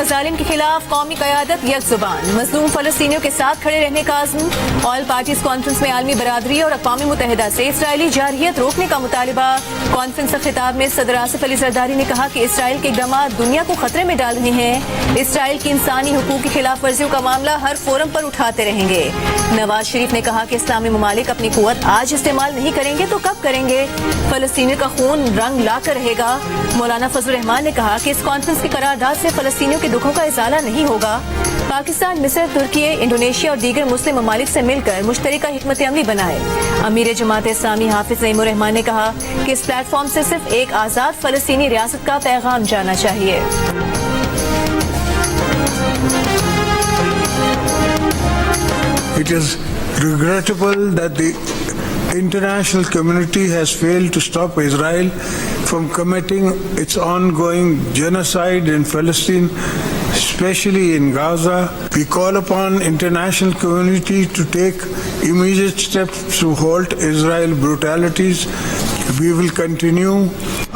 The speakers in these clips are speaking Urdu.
مظالم کے خلاف قومی قیادت یک زبان، مظلوم فلسطینیوں کے ساتھ کھڑے رہنے کا عزم۔ آل پارٹیز کانفرنس میں عالمی برادری اور اقوام متحدہ سے اسرائیلی جارحیت روکنے کا مطالبہ۔ کانفرنس کے خطاب میں صدر آصف علی زرداری نے کہا کہ اسرائیل کے اقدامات دنیا کو خطرے میں ڈال رہے ہیں۔ اسرائیل کی انسانی حقوق کی خلاف ورزیوں کا معاملہ ہر فورم پر اٹھاتے رہیں گے۔ نواز شریف نے کہا کہ اسلامی ممالک اپنی قوت آج استعمال نہیں کریں گے تو کب کریں گے؟ فلسطینیوں کا خون رنگ لا کر رہے گا۔ مولانا فضل الرحمان نے کہا کہ اس کانفرنس کی قرارداد سے فلسطینیوں کے دکھوں کا ازالہ نہیں ہوگا۔ پاکستان، مصر، ترکی، انڈونیشیا اور دیگر مسلم ممالک سے مل کر مشترکہ حکمت عملی بنائے۔ امیر جماعت اسلامی حافظ نعیم الرحمان نے کہا کہ اس پلیٹ فارم سے صرف ایک آزاد فلسطینی ریاست کا پیغام جانا چاہیے۔ It is regrettable that the international community has failed to stop Israel from committing its ongoing genocide in Palestine, especially in Gaza. We call upon international community to take immediate steps to halt Israel brutalities. We will continue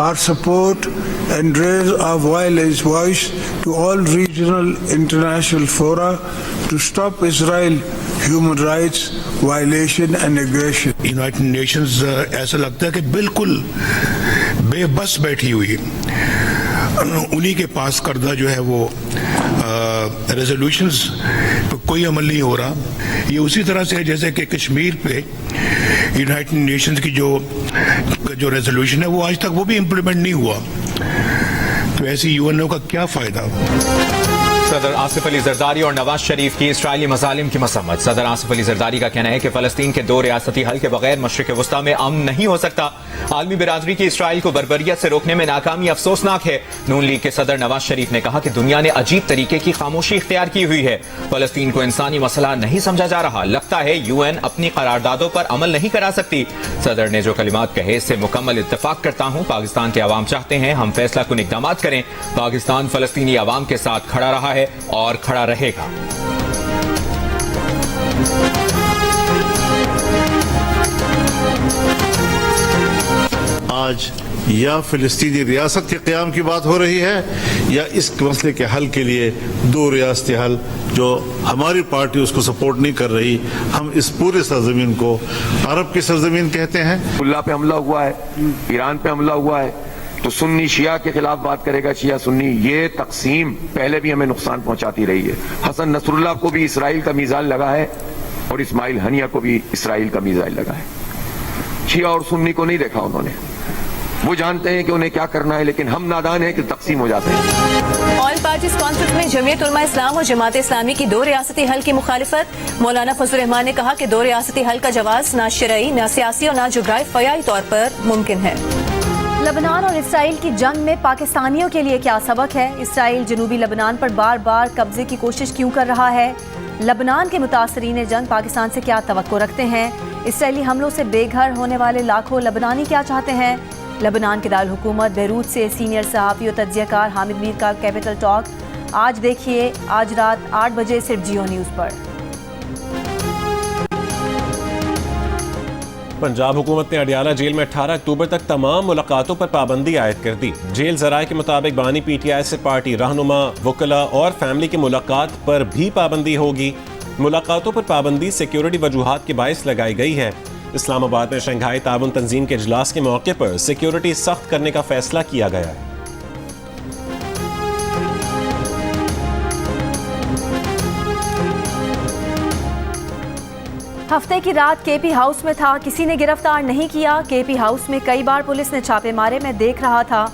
our support and raise our voice to all regional international fora to stop Israel human rights violation and aggression. United nations ایسا لگتا ہے کہ بالکل بے بس بیٹھی ہوئی، انہی کے پاس کردہ جو ہے وہ ریزولوشنز پہ کوئی عمل نہیں ہو رہا۔ یہ اسی طرح سے ہے جیسے کہ کشمیر پہ یونائٹڈ نیشنز کی جو ریزولوشن ہے وہ آج تک وہ بھی امپلیمنٹ نہیں ہوا، تو ایسی یو این او کا کیا فائدہ؟ صدر آصف علی زرداری اور نواز شریف کی اسرائیلی مظالم کی مذمت۔ صدر آصف علی زرداری کا کہنا ہے کہ فلسطین کے دو ریاستی حل کے بغیر مشرق وسطی میں امن نہیں ہو سکتا۔ عالمی برادری کی اسرائیل کو بربریت سے روکنے میں ناکامی افسوسناک ہے۔ نون لیگ کے صدر نواز شریف نے کہا کہ دنیا نے عجیب طریقے کی خاموشی اختیار کی ہوئی ہے، فلسطین کو انسانی مسئلہ نہیں سمجھا جا رہا، لگتا ہے یو این اپنی قراردادوں پر عمل نہیں کرا سکتی۔ صدر نے جو کلمات کہے اس سے مکمل اتفاق کرتا ہوں۔ پاکستان کے عوام چاہتے ہیں ہم فیصلہ کن اقدامات کریں۔ پاکستان فلسطینی عوام کے ساتھ کھڑا رہا ہے اور کھڑا رہے گا۔ آج یا فلسطینی ریاست کے قیام کی بات ہو رہی ہے یا اس مسئلے کے حل کے لیے دو ریاستی حل، جو ہماری پارٹی اس کو سپورٹ نہیں کر رہی۔ ہم اس پورے سرزمین کو عرب کی سرزمین کہتے ہیں۔ اللہ پہ حملہ ہوا ہے، ایران پہ حملہ ہوا ہے، تو سنی شیعہ کے خلاف بات کرے گا، شیعہ سنی۔ یہ تقسیم پہلے بھی ہمیں نقصان پہنچاتی رہی ہے۔ حسن نصر اللہ کو بھی اسرائیل کا میزائل لگا ہے اور اسماعیل ہنیہ کو بھی اسرائیل کا میزائل لگا ہے۔ شیعہ اور سنی کو نہیں دیکھا انہوں نے، وہ جانتے ہیں کہ انہیں کیا کرنا ہے، لیکن ہم نادان ہیں کہ تقسیم ہو جاتے ہیں۔ آل پارٹیز کانفرنس میں جمعیت علماء اسلام اور جماعت اسلامی کی دو ریاستی حل کی مخالفت۔ مولانا فضل الرحمان نے کہا کہ دو ریاستی حل کا جواز نہ شرعی، نہ سیاسی اور نہ جغرافیائی طور پر ممکن ہے۔ لبنان اور اسرائیل کی جنگ میں پاکستانیوں کے لیے کیا سبق ہے؟ اسرائیل جنوبی لبنان پر بار بار قبضے کی کوشش کیوں کر رہا ہے؟ لبنان کے متاثرین جنگ پاکستان سے کیا توقع رکھتے ہیں؟ اسرائیلی حملوں سے بے گھر ہونے والے لاکھوں لبنانی کیا چاہتے ہیں؟ لبنان کے دارالحکومت بیروت سے سینئر صحافی اور تجزیہ کار حامد میر کا کیپٹل ٹاک۔ آج دیکھیے، آج رات 8 بجے صرف جیو نیوز پر۔ پنجاب حکومت نے اڈیالہ جیل میں 18 اکتوبر تک تمام ملاقاتوں پر پابندی عائد کر دی۔ جیل ذرائع کے مطابق بانی پی ٹی آئی سے پارٹی رہنما، وکلاء اور فیملی کی ملاقات پر بھی پابندی ہوگی۔ ملاقاتوں پر پابندی سیکیورٹی وجوہات کے باعث لگائی گئی ہے۔ اسلام آباد میں شنگھائی تعاون تنظیم کے اجلاس کے موقع پر سیکیورٹی سخت کرنے کا فیصلہ کیا گیا ہے۔ ہفتے کی رات کے پی ہاؤس میں تھا، کسی نے گرفتار نہیں کیا۔ کے پی ہاؤس میں کئی بار پولیس نے چھاپے مارے، میں دیکھ رہا تھا۔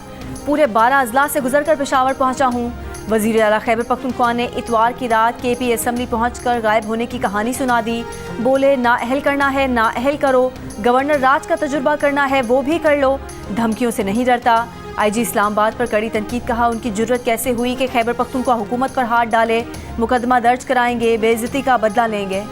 پورے 12 اضلاع سے گزر کر پشاور پہنچا ہوں۔ وزیر اعلیٰ خیبر پختونخوا نے اتوار کی رات کے پی اسمبلی پہنچ کر غائب ہونے کی کہانی سنا دی۔ بولے نااہل کرنا ہے نااہل کرو، گورنر راج کا تجربہ کرنا ہے وہ بھی کر لو، دھمکیوں سے نہیں ڈرتا۔ آئی جی اسلام آباد پر کڑی تنقید، کہا ان کی جرت کیسے ہوئی کہ خیبر پختونخوا حکومت پر ہاتھ ڈالے، مقدمہ درج کرائیں گے، بے عزتی کا بدلہ لیں گے۔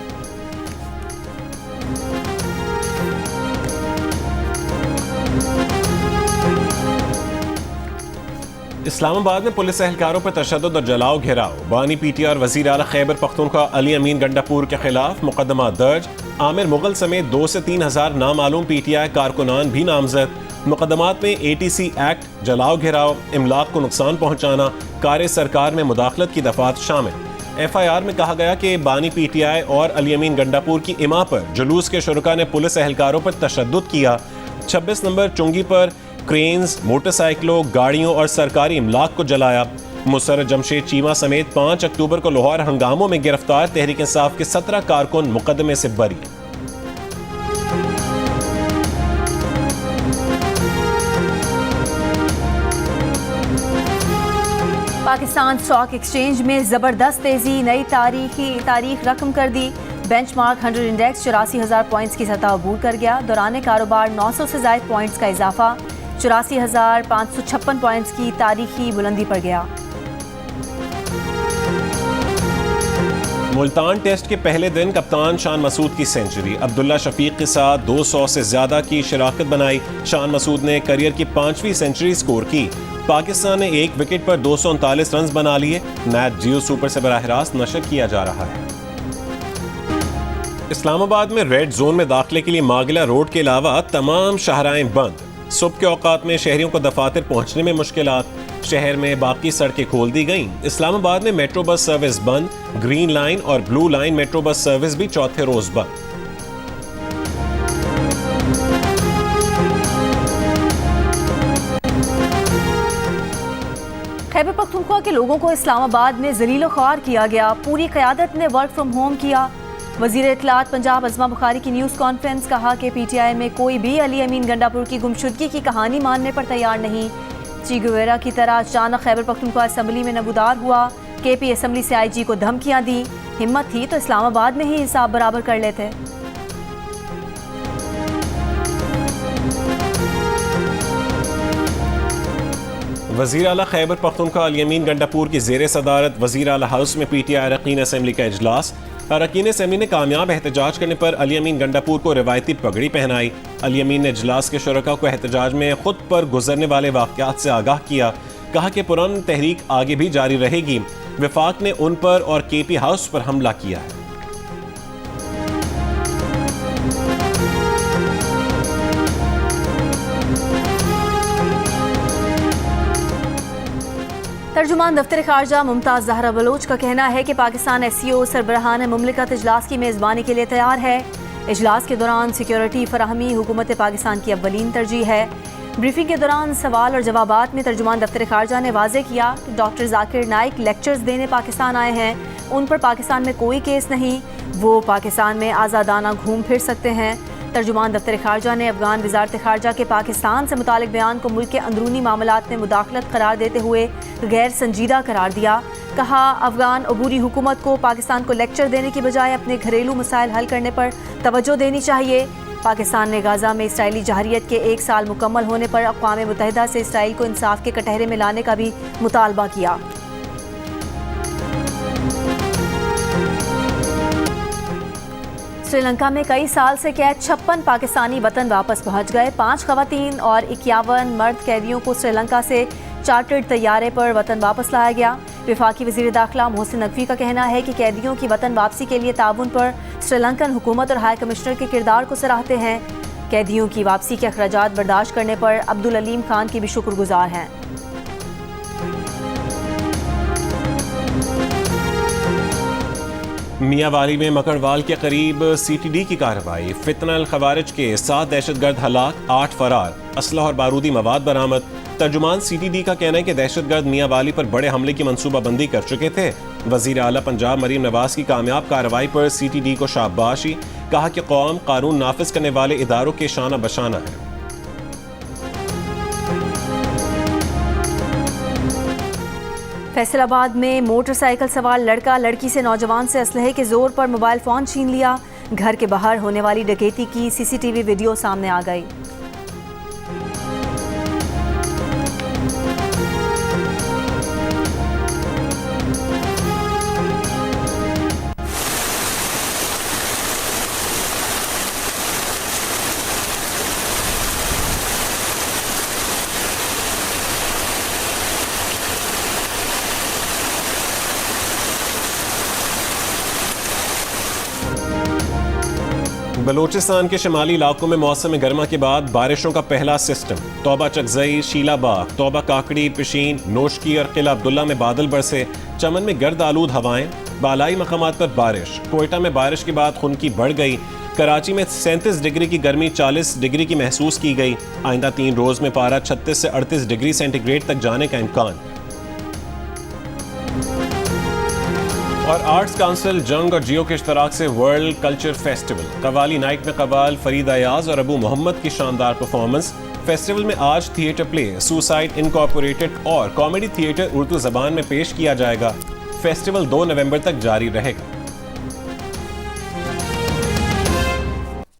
اسلام آباد میں پولیس اہلکاروں پر تشدد اور جلاؤ گھیراؤ۔ بانی پی ٹی آئی اور وزیر اعلیٰ خیبر پختونخوا علی امین گنڈاپور کے خلاف مقدمہ درج۔ عامر مغل سمیت 2 سے 3 ہزار نامعلوم پی ٹی آئی کارکنان بھی نامزد۔ مقدمات میں ATC ایکٹ، جلاؤ گھراؤ، املاک کو نقصان پہنچانا، کار سرکار میں مداخلت کی دفعات شامل۔ FIR میں کہا گیا کہ بانی PTI اور علی امین گنڈاپور کی اما پر جلوس کے شرکاء نے پولیس اہلکاروں پر تشدد کیا۔ 26 نمبر چنگی پر کرینز، موٹر سائیکلوں، گاڑیوں اور سرکاری املاک کو جلایا۔ مسرت جمشید چیمہ سمیت 5 اکتوبر کو لاہور ہنگاموں میں گرفتار تحریک انصاف کے 17 کارکن مقدمے سے بری۔ پاکستان اسٹاک ایکسچینج میں زبردست تیزی، نئی تاریخ رقم کر دی۔ بینچ مارک 100 انڈیکس 84,000 پوائنٹس کی سطح عبور کر گیا۔ دوران کاروبار 900 سے زائد پوائنٹس کا اضافہ 84,556 پوائنٹس کی تاریخی بلندی پر گیا۔ ملتان ٹیسٹ کے پہلے دن کپتان شان مسعود کی سینچری، عبداللہ شفیق کے ساتھ 200 سے زیادہ کی شراکت بنائی۔ شان مسعود نے کیریئر کی 5ویں سینچری سکور کی۔ پاکستان نے 1 وکٹ پر 239 رنز بنا لیے۔ میچ جیو سپر سے براہ راست نشر کیا جا رہا ہے۔ اسلام آباد میں ریڈ زون میں داخلے کے لیے ماگلا روڈ کے علاوہ تمام شاہراہیں بند۔ صبح کے اوقات میں شہریوں کو دفاتر پہنچنے میں مشکلات۔ شہر میں باقی سڑکیں کھول دی گئیں۔ اسلام آباد میں میٹرو بس سروس بند، گرین لائن اور blue line metro bus service بھی چوتھے روز بند۔ خیبر پختونخوا کے لوگوں کو اسلام آباد میں ذلیل و خوار کیا گیا۔ پوری قیادت نے ورک فرام ہوم کیا۔ وزیر اطلاعات پنجاب عظمہ بخاری کی نیوز کانفرنس، کہا کہ PTI میں کوئی بھی علی امین گنڈاپور کی گمشدگی کی کہانی ماننے پر تیار نہیں۔ چی گویرا کی طرح اچانک خیبر پختونخوا اسمبلی میں نمودار ہوا۔ KP اسمبلی سے IG کو دھمکیاں دی۔ ہمت تھی تو اسلام آباد میں ہی حساب برابر کر لیتے۔ وزیر اعلیٰ خیبر پختونخوا علی امین گنڈاپور کی زیر صدارت وزیر اعلیٰ ہاؤس میں PTI اراکین اسمبلی کا اجلاس۔ اراکین اسمبلی نے کامیاب احتجاج کرنے پر علی امین گنڈاپور کو روایتی پگڑی پہنائی۔ علی امین نے اجلاس کے شرکاء کو احتجاج میں خود پر گزرنے والے واقعات سے آگاہ کیا۔ کہا کہ پرامن تحریک آگے بھی جاری رہے گی۔ وفاق نے ان پر اور KP ہاؤس پر حملہ کیا ہے۔ ترجمان دفتر خارجہ ممتاز زہرا بلوچ کا کہنا ہے کہ پاکستان SCO سربراہان مملکت اجلاس کی میزبانی کے لیے تیار ہے۔ اجلاس کے دوران سیکیورٹی فراہمی حکومت پاکستان کی اولین ترجیح ہے۔ بریفنگ کے دوران سوال اور جوابات میں ترجمان دفتر خارجہ نے واضح کیا کہ ڈاکٹر ذاکر نائک لیکچرز دینے پاکستان آئے ہیں۔ ان پر پاکستان میں کوئی کیس نہیں، وہ پاکستان میں آزادانہ گھوم پھر سکتے ہیں۔ ترجمان دفتر خارجہ نے افغان وزارت خارجہ کے پاکستان سے متعلق بیان کو ملک کے اندرونی معاملات میں مداخلت قرار دیتے ہوئے غیر سنجیدہ قرار دیا۔ کہا افغان عبوری حکومت کو پاکستان کو لیکچر دینے کی بجائے اپنے گھریلو مسائل حل کرنے پر توجہ دینی چاہیے۔ پاکستان نے غزہ میں اسرائیلی جارحیت کے 1 سال مکمل ہونے پر اقوام متحدہ سے اسرائیل کو انصاف کے کٹہرے میں لانے کا بھی مطالبہ کیا۔ سری لنکا میں کئی سال سے قید 56 پاکستانی وطن واپس پہنچ گئے۔ 5 خواتین اور 51 مرد قیدیوں کو سری لنکا سے چارٹرڈ طیارے پر وطن واپس لایا گیا۔ وفاقی وزیر داخلہ محسن نقوی کا کہنا ہے کہ قیدیوں کی وطن واپسی کے لیے تعاون پر سری لنکن حکومت اور ہائی کمشنر کے کردار کو سراہتے ہیں۔ قیدیوں کی واپسی کے اخراجات برداشت کرنے پر عبدالعلیم خان کی بھی شکر گزار ہیں۔ میاں والی میں مکڑوال کے قریب CTD کی کارروائی۔ فتنہ الخوارج کے 7 دہشت گرد ہلاک، 8 فرار، اسلحہ اور بارودی مواد برآمد۔ ترجمان CTD کا کہنا ہے کہ دہشت گرد میاں والی پر بڑے حملے کی منصوبہ بندی کر چکے تھے۔ وزیر اعلیٰ پنجاب مریم نواز کی کامیاب کارروائی پر CTD کو شاباشی۔ کہا کہ قوم قانون نافذ کرنے والے اداروں کے شانہ بشانہ ہے۔ فیصل آباد میں موٹر سائیکل سوار لڑکا لڑکی سے نوجوان سے اسلحے کے زور پر موبائل فون چھین لیا۔ گھر کے باہر ہونے والی ڈکیتی کی CCTV ویڈیو سامنے آ گئی۔ بلوچستان کے شمالی علاقوں میں موسم گرما کے بعد بارشوں کا پہلا سسٹم. توبہ چکزئی، شیلا باغ، توبہ کاکڑی، پشین، نوشکی اور قلعہ عبداللہ میں بادل برسے. چمن میں گرد آلود ہوائیں. بالائی مقامات پر بارش. کوئٹہ میں بارش کے بعد خنکی بڑھ گئی. کراچی میں 37 ڈگری کی گرمی 40 ڈگری کی محسوس کی گئی. آئندہ 3 روز میں پارہ 36 سے 38 ڈگری سینٹی گریڈ تک جانے کا امکان. اور آرٹس کونسل جنگ اور جیو کے اشتراک سے ورلڈ کلچر فیسٹیول. قوالی نائٹ میں قوال فرید ایاز اور ابو محمد کی شاندار پرفارمنس. فیسٹیول میں آج تھیٹر پلے سوسائڈ انکارپوریٹڈ اور کامیڈی تھیٹر اردو زبان میں پیش کیا جائے گا. فیسٹیول 2 نومبر تک جاری رہے گا.